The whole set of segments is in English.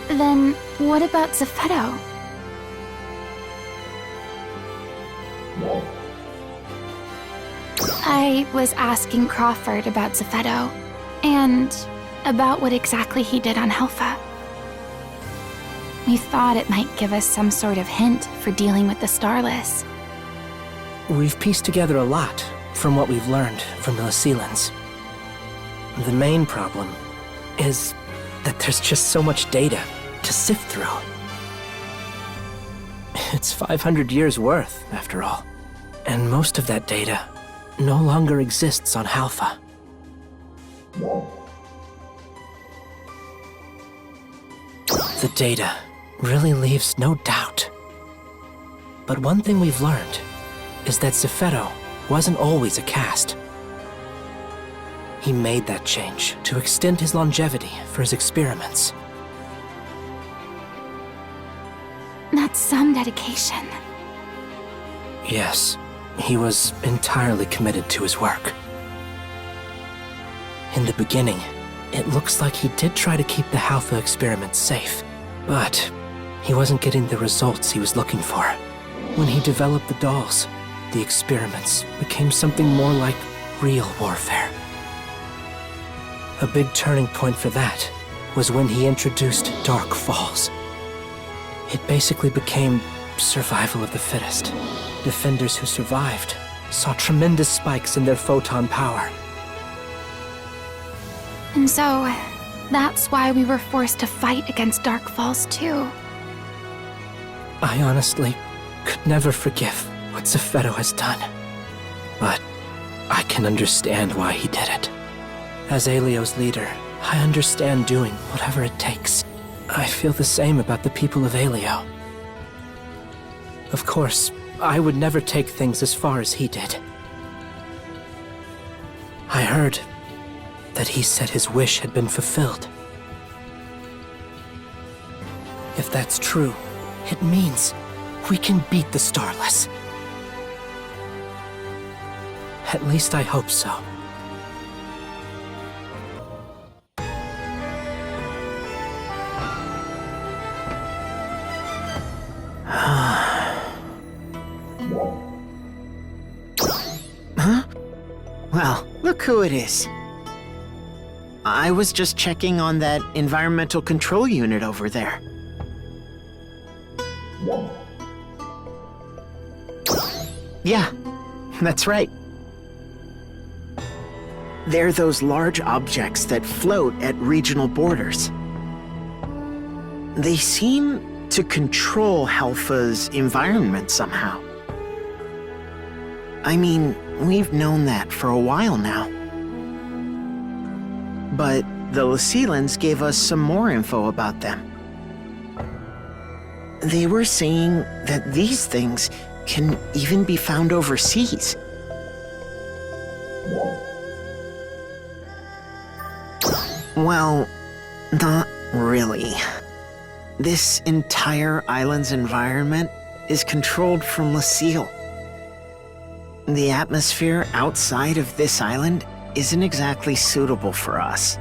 Then what about Zephetto? I was asking Crawford about Zephetto, and about what exactly he did on Helpha. We thought it might give us some sort of hint for dealing with the Starless. We've pieced together a lot from what we've learned from the Lycilans. The main problem is that there's just so much data to sift through. It's 500 years worth, after all. And most of that data no longer exists on Halpha. The data really leaves no doubt. But one thing we've learned is that Zephetto wasn't always a caste. He made that change to extend his longevity for his experiments. That's some dedication. Yes, he was entirely committed to his work. In the beginning, it looks like he did try to keep the Halpha experiments safe, but he wasn't getting the results he was looking for. When he developed the dolls, the experiments became something more like real warfare. A big turning point for that was when he introduced Dark Falls. It basically became survival of the fittest. Defenders who survived saw tremendous spikes in their photon power. And so, that's why we were forced to fight against Dark Falls too. I honestly could never forgive what Zephetto has done. But I can understand why he did it. As Aelio's leader, I understand doing whatever it takes. I feel the same about the people of Aelio. Of course, I would never take things as far as he did. I heard that he said his wish had been fulfilled. If that's true, it means we can beat the Starless. At least I hope so. Huh? Well, look who it is. I was just checking on that environmental control unit over there. Yeah, that's right. They're those large objects that float at regional borders. They seem to control Halpha's environment somehow. I mean, we've known that for a while now. But the Lycilans gave us some more info about them. They were saying that these things can even be found overseas. Well, not really. This entire island's environment is controlled from Lucille. The atmosphere outside of this island isn't exactly suitable for us,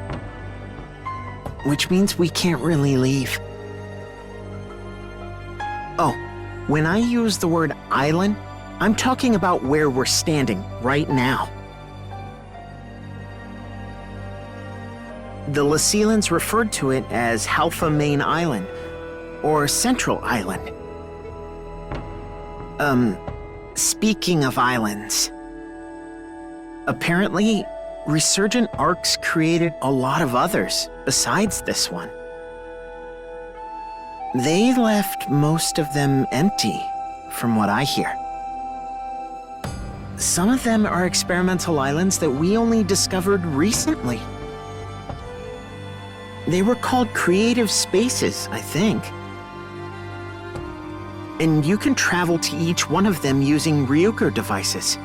which means we can't really leave. Oh, when I use the word island, I'm talking about where we're standing right now. The Lycilans referred to it as Halpha Main Island, or Central Island. Speaking of islands, apparently, Resurgent Arcs created a lot of others besides this one. They left most of them empty, from what I hear. Some of them are experimental islands that we only discovered recently. They were called creative spaces, I think. And you can travel to each one of them using Ryuker devices.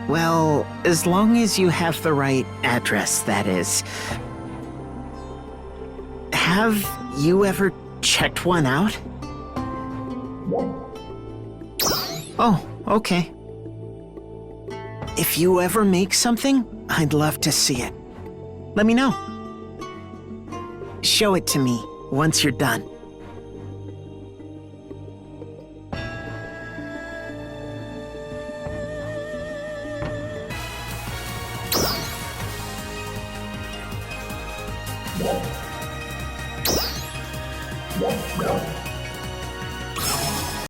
Well, as long as you have the right address, that is. Have you ever checked one out? Oh, okay. If you ever make something, I'd love to see it. Let me know. Show it to me once you're done. Yeah.